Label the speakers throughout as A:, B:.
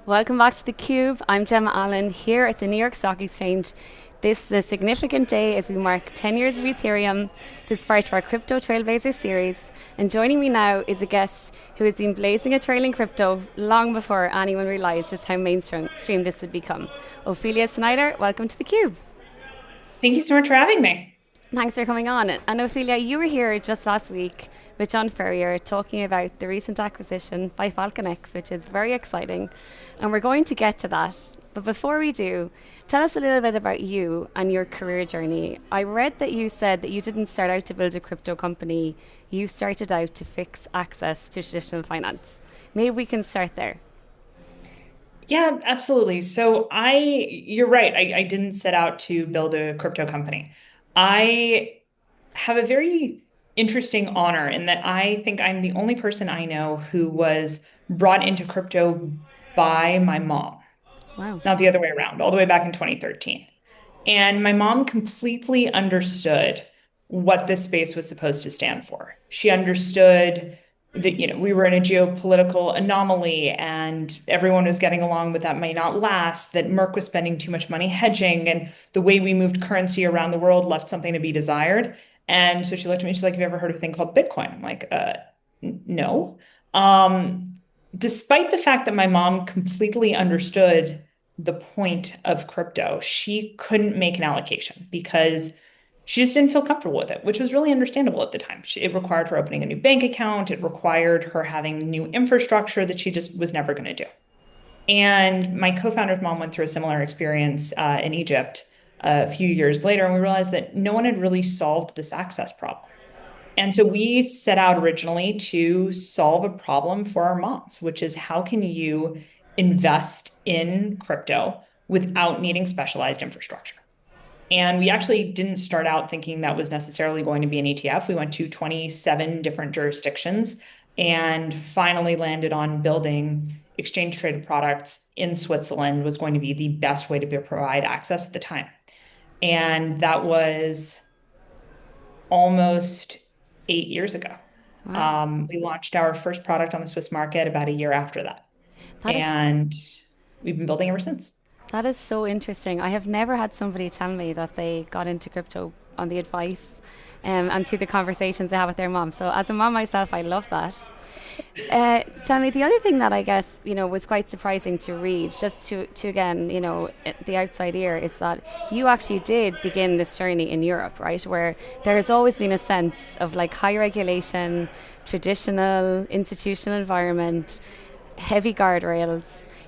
A: Welcome back to theCUBE. I'm Gemma Allen here at the New York Stock Exchange. This is a significant day as we mark 10 years of Ethereum. This is part of our Crypto Trailblazers series. And joining me now is a guest who has been blazing a trail in crypto long before anyone realized just how mainstream this would become. Ophelia Snyder, welcome to theCUBE.
B: Thank you so much for having me.
A: Thanks for coming on. And Ophelia, you were here just last week with John Furrier talking about the recent acquisition by FalconX, which is very exciting. And we're going to get to that. But before we do, tell us a little bit about you and your career journey. I read that you said that you didn't start out to build a crypto company. You started out to fix access to traditional finance. Maybe we can start there.
B: Yeah, absolutely. You're right. I didn't set out to build a crypto company. I have a very interesting honor in that I think I'm the only person I know who was brought into crypto by my mom,
A: Wow.
B: not the other way around, all the way back in 2013. And my mom completely understood what this space was supposed to stand for. She understood that, we were in a geopolitical anomaly and everyone was getting along, but that may not last, that Merck was spending too much money hedging, and the way we moved currency around the world left something to be desired. And so she looked at me, she's like, have you ever heard of a thing called Bitcoin? I'm like, no. Despite the fact that my mom completely understood the point of crypto, she couldn't make an allocation because she just didn't feel comfortable with it, which was really understandable at the time. It required her opening a new bank account. It required her having new infrastructure that she just was never going to do. And my co-founder's mom went through a similar experience in Egypt a few years later, and we realized that no one had really solved this access problem. And so we set out originally to solve a problem for our moms, which is how can you invest in crypto without needing specialized infrastructure? And we actually didn't start out thinking that was necessarily going to be an ETF. We went to 27 different jurisdictions and finally landed on building exchange traded products in Switzerland was going to be the best way to provide access at the time. And that was almost 8 years ago.
A: Wow.
B: We launched our first product on the Swiss market about a year after that.
A: That is
B: And we've been building ever since.
A: That is so interesting. I have never had somebody tell me that they got into crypto on the advice and through the conversations they have with their mom. So as a mom myself, I love that. Tell me, the other thing that I guess, was quite surprising to read, just to again, the outside ear, is that you actually did begin this journey in Europe, right? Where there has always been a sense of like high regulation, traditional, institutional environment, heavy guardrails.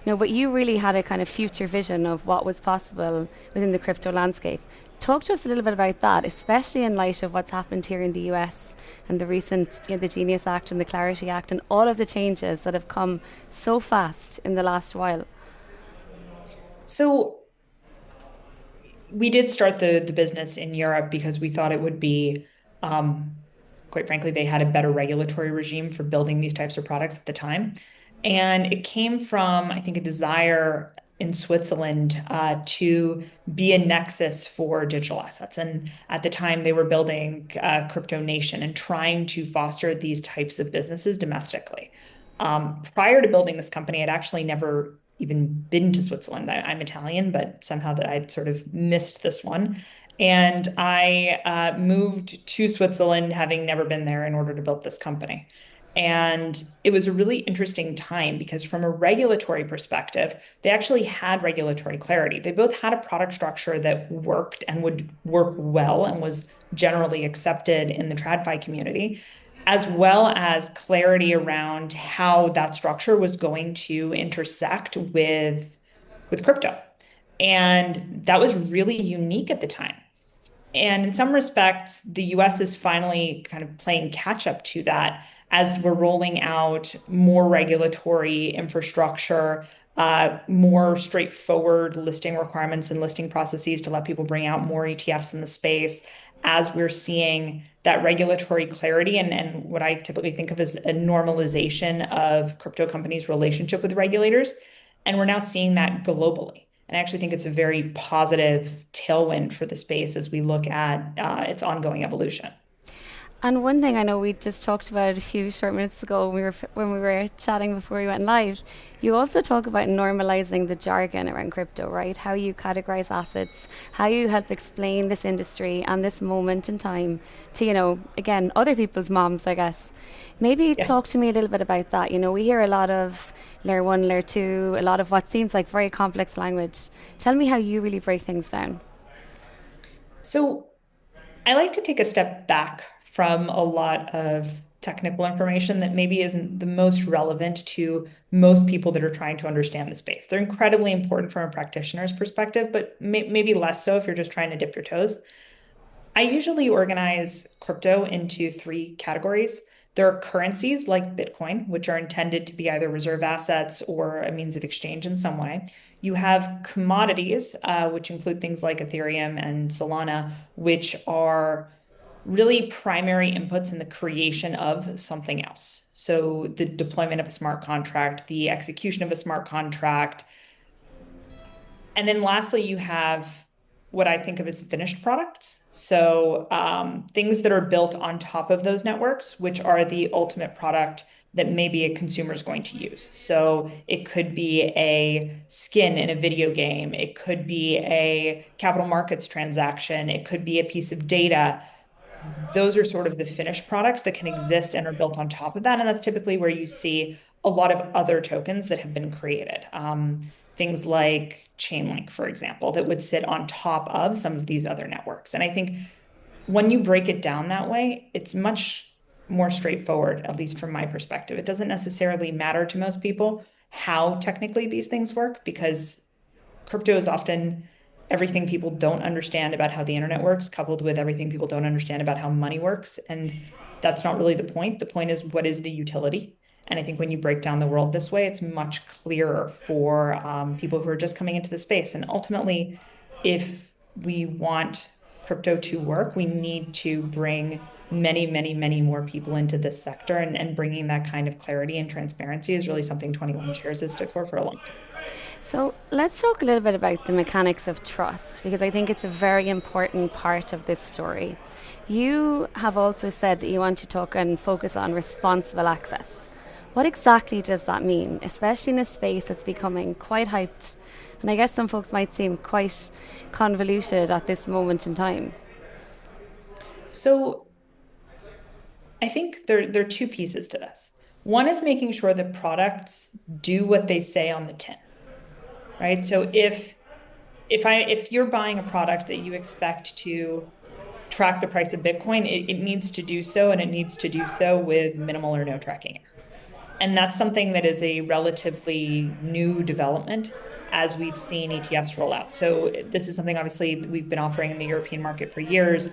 A: But you really had a kind of future vision of what was possible within the crypto landscape. Talk to us a little bit about that, especially in light of what's happened here in the US and the recent, the Genius Act and the Clarity Act and all of the changes that have come so fast in the last while.
B: So we did start the business in Europe because we thought it would be, quite frankly, they had a better regulatory regime for building these types of products at the time. And it came from, I think, a desire in Switzerland to be a nexus for digital assets. And at the time, they were building Crypto Nation and trying to foster these types of businesses domestically. Prior to building this company, I'd actually never even been to Switzerland. I'm Italian, but somehow that I'd sort of missed this one. And I moved to Switzerland, having never been there, in order to build this company. And it was a really interesting time because from a regulatory perspective, they actually had regulatory clarity. They both had a product structure that worked and would work well and was generally accepted in the TradFi community, as well as clarity around how that structure was going to intersect with crypto. And that was really unique at the time. And in some respects, the US is finally kind of playing catch up to that as we're rolling out more regulatory infrastructure, more straightforward listing requirements and listing processes to let people bring out more ETFs in the space, as we're seeing that regulatory clarity and what I typically think of as a normalization of crypto companies' relationship with regulators. And we're now seeing that globally. And I actually think it's a very positive tailwind for the space as we look at its ongoing evolution.
A: And one thing I know we just talked about it a few short minutes ago when we were chatting before we went live. You also talk about normalizing the jargon around crypto, right? How you categorize assets, how you help explain this industry and this moment in time to, again, other people's moms, I guess. Maybe
B: Yeah.
A: talk to me a little bit about that. We hear a lot of layer one, layer two, a lot of what seems like very complex language. Tell me how you really break things down.
B: So I like to take a step back from a lot of technical information that maybe isn't the most relevant to most people that are trying to understand the space. They're incredibly important from a practitioner's perspective, but maybe less so if you're just trying to dip your toes. I usually organize crypto into three categories. There are currencies like Bitcoin, which are intended to be either reserve assets or a means of exchange in some way. You have commodities, which include things like Ethereum and Solana, which are really primary inputs in the creation of something else. So the deployment of a smart contract, the execution of a smart contract, and then lastly, you have what I think of as finished products. So things that are built on top of those networks, which are the ultimate product that maybe a consumer is going to use. So it could be a skin in a video game. It could be a capital markets transaction. It could be a piece of data. Those are sort of the finished products that can exist and are built on top of that. And that's typically where you see a lot of other tokens that have been created. Things like Chainlink, for example, that would sit on top of some of these other networks. And I think when you break it down that way, it's much more straightforward, at least from my perspective. It doesn't necessarily matter to most people how technically these things work because crypto is often everything people don't understand about how the internet works, coupled with everything people don't understand about how money works. And that's not really the point. The point is, what is the utility? And I think when you break down the world this way, it's much clearer for people who are just coming into the space. And ultimately, if we want crypto to work, we need to bring many, many, many more people into this sector. And bringing that kind of clarity and transparency is really something 21 Shares has stood for a long time.
A: So let's talk a little bit about the mechanics of trust, because I think it's a very important part of this story. You have also said that you want to talk and focus on responsible access. What exactly does that mean, especially in a space that's becoming quite hyped? And I guess some folks might seem quite convoluted at this moment in time.
B: So I think there are two pieces to this. One is making sure that products do what they say on the tin, right? So if you're buying a product that you expect to track the price of Bitcoin, it needs to do so, and it needs to do so with minimal or no tracking error. And that's something that is a relatively new development as we've seen ETFs roll out. So this is something obviously we've been offering in the European market for years.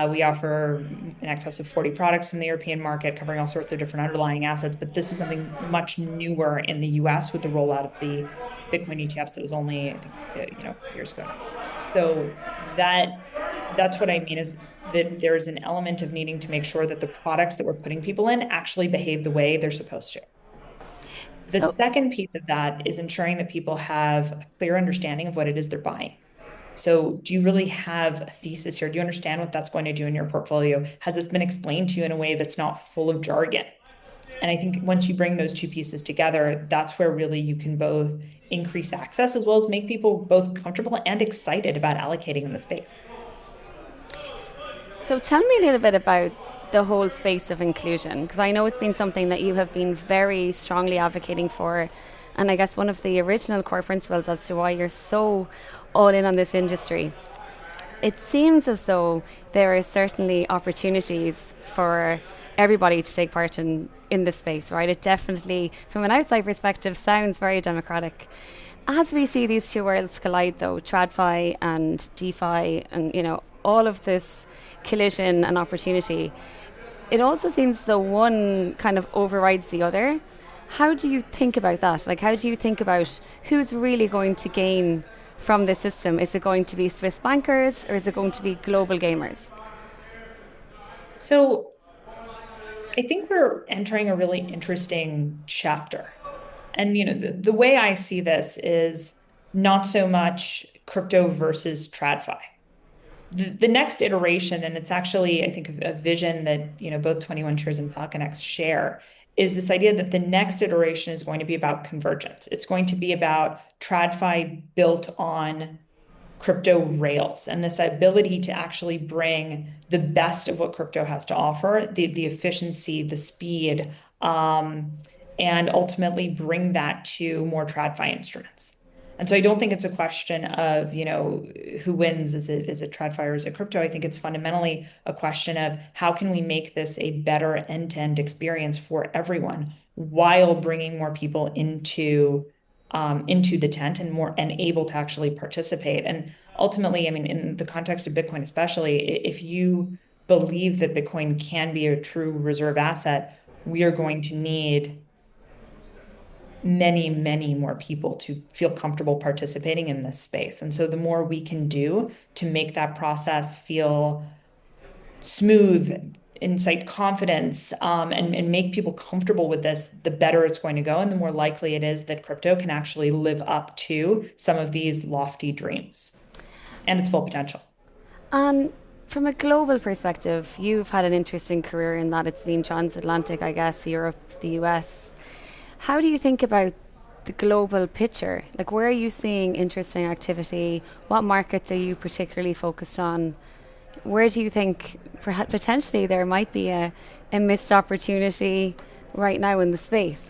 B: We offer in excess of 40 products in the European market, covering all sorts of different underlying assets. But this is something much newer in the US with the rollout of the Bitcoin ETFs that was only, I think, years ago now. So that's what I mean is that there is an element of needing to make sure that the products that we're putting people in actually behave the way they're supposed to. The
A: So
B: second piece of that is ensuring that people have a clear understanding of what it is they're buying. So, do you really have a thesis here? Do you understand what that's going to do in your portfolio? Has this been explained to you in a way that's not full of jargon? And I think once you bring those two pieces together, that's where really you can both increase access as well as make people both comfortable and excited about allocating in the space.
A: So tell me a little bit about the whole space of inclusion, because I know it's been something that you have been very strongly advocating for. And I guess one of the original core principles as to why you're so all in on this industry. It seems as though there are certainly opportunities for everybody to take part in this space, right? It definitely, from an outside perspective, sounds very democratic. As we see these two worlds collide, though, TradFi and DeFi, and all of this collision and opportunity, it also seems as though one kind of overrides the other. How do you think about that? Like, how do you think about who's really going to gain from this system? Is it going to be Swiss bankers or is it going to be global gamers?
B: So, I think we're entering a really interesting chapter. And the way I see this is not so much crypto versus TradFi. the next iteration, and it's actually, I think, a vision that, both 21Shares and FalconX share, is this idea that the next iteration is going to be about convergence. It's going to be about TradFi built on crypto rails and this ability to actually bring the best of what crypto has to offer, the efficiency, the speed, and ultimately bring that to more TradFi instruments. And so I don't think it's a question of, who wins, is it TradFi or is it crypto? I think it's fundamentally a question of how can we make this a better end-to-end experience for everyone while bringing more people into the tent and able to actually participate. And ultimately, I mean, in the context of Bitcoin, especially, if you believe that Bitcoin can be a true reserve asset, we are going to need many, many more people to feel comfortable participating in this space. And so the more we can do to make that process feel smooth, incite confidence, and make people comfortable with this, the better it's going to go, and the more likely it is that crypto can actually live up to some of these lofty dreams and its full potential.
A: And from a global perspective, you've had an interesting career in that it's been transatlantic, I guess, Europe, the US. How do you think about the global picture? Like, where are you seeing interesting activity? What markets are you particularly focused on? Where do you think potentially there might be a missed opportunity right now in the space?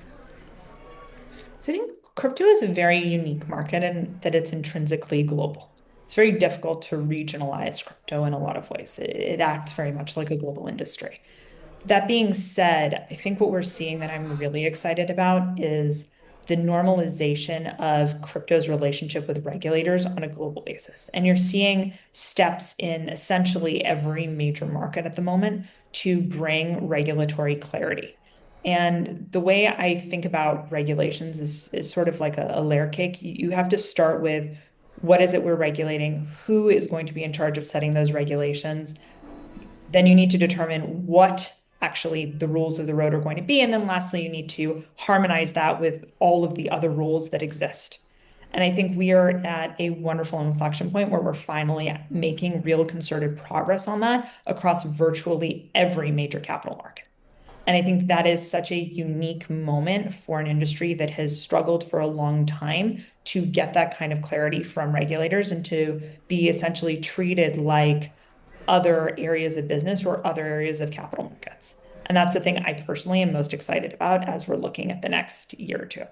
B: So I think crypto is a very unique market in that it's intrinsically global. It's very difficult to regionalize crypto in a lot of ways. It acts very much like a global industry. That being said, I think what we're seeing that I'm really excited about is the normalization of crypto's relationship with regulators on a global basis. And you're seeing steps in essentially every major market at the moment to bring regulatory clarity. And the way I think about regulations is sort of like a layer cake. You have to start with what is it we're regulating? Who is going to be in charge of setting those regulations? Then you need to determine what actually the rules of the road are going to be. And then lastly, you need to harmonize that with all of the other rules that exist. And I think we are at a wonderful inflection point where we're finally making real concerted progress on that across virtually every major capital market. And I think that is such a unique moment for an industry that has struggled for a long time to get that kind of clarity from regulators and to be essentially treated like other areas of business or other areas of capital markets. And that's the thing I personally am most excited about as we're looking at the next year or two.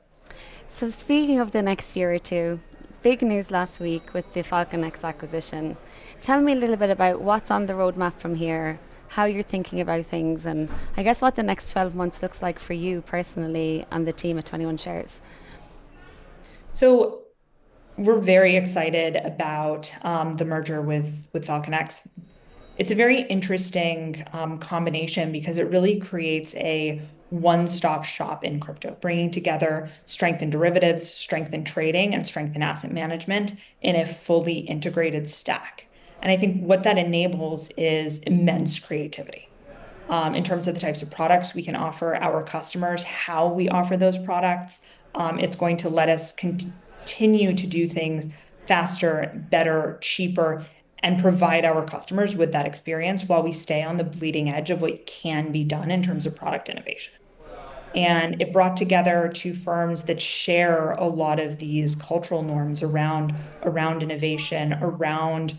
A: So speaking of the next year or two, big news last week with the FalconX acquisition. Tell me a little bit about what's on the roadmap from here, how you're thinking about things, and I guess what the next 12 months looks like for you personally and the team at 21Shares.
B: So we're very excited about the merger with FalconX. It's a very interesting combination because it really creates a one-stop shop in crypto, bringing together strength in derivatives, strength in trading, and strength in asset management in a fully integrated stack. And I think what that enables is immense creativity in terms of the types of products we can offer our customers, how we offer those products. It's going to let us continue to do things faster, better, cheaper, and provide our customers with that experience while we stay on the bleeding edge of what can be done in terms of product innovation. And it brought together two firms that share a lot of these cultural norms around innovation, around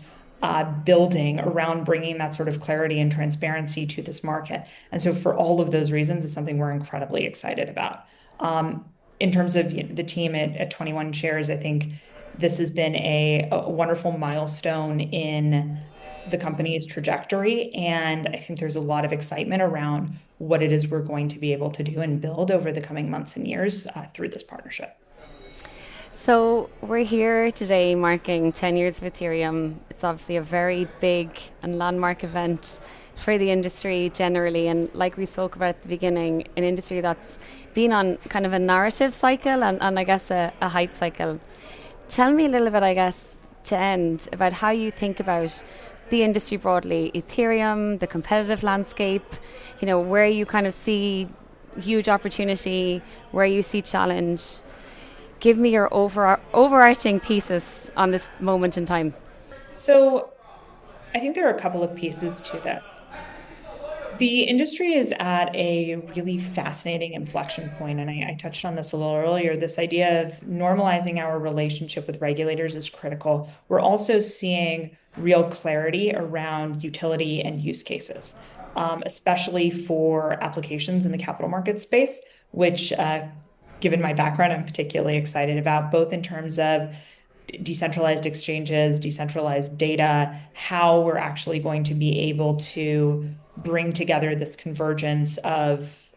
B: building, around bringing that sort of clarity and transparency to this market. And so for all of those reasons, it's something we're incredibly excited about. In terms of the team at 21Shares, I think this has been a wonderful milestone in the company's trajectory. And I think there's a lot of excitement around what it is we're going to be able to do and build over the coming months and years through this partnership.
A: So we're here today marking 10 years of Ethereum. It's obviously a very big and landmark event for the industry generally. And like we spoke about at the beginning, an industry that's been on kind of a narrative cycle and I guess a hype cycle. Tell me a little bit, I guess, to end about how you think about the industry broadly, Ethereum, the competitive landscape, where you kind of see huge opportunity, where you see challenge. Give me your overarching thesis on this moment in time.
B: So I think there are a couple of pieces to this. The industry is at a really fascinating inflection point, and I touched on this a little earlier. This idea of normalizing our relationship with regulators is critical. We're also seeing real clarity around utility and use cases, especially for applications in the capital market space, which, given my background, I'm particularly excited about, both in terms of decentralized exchanges, decentralized data, how we're actually going to be able to bring together this convergence of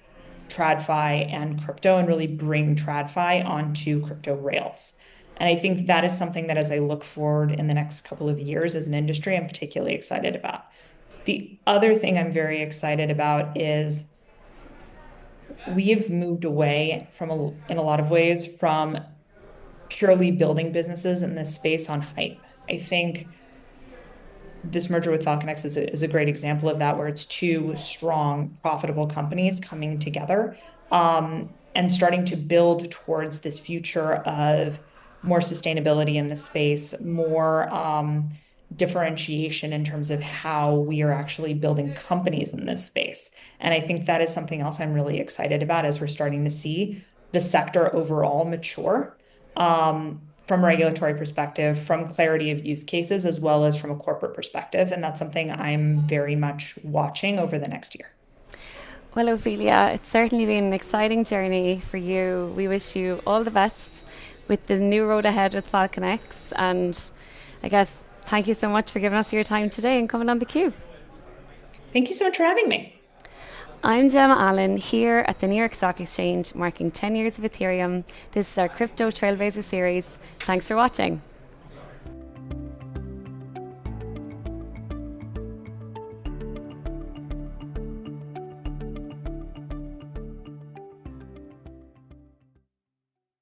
B: TradFi and crypto and really bring TradFi onto crypto rails. And I think that is something that as I look forward in the next couple of years as an industry, I'm particularly excited about. The other thing I'm very excited about is we've moved away in a lot of ways from purely building businesses in this space on hype. I think this merger with FalconX is a great example of that, where it's two strong, profitable companies coming together and starting to build towards this future of more sustainability in the space, more differentiation in terms of how we are actually building companies in this space. And I think that is something else I'm really excited about as we're starting to see the sector overall mature from a regulatory perspective, from clarity of use cases, as well as from a corporate perspective. And that's something I'm very much watching over the next year.
A: Well, Ophelia, it's certainly been an exciting journey for you. We wish you all the best with the new road ahead with FalconX. And I guess thank you so much for giving us your time today and coming on theCUBE.
B: Thank you so much for having me.
A: I'm Gemma Allen here at the New York Stock Exchange, marking 10 years of Ethereum. This is our Crypto Trailblazer series. Thanks for watching.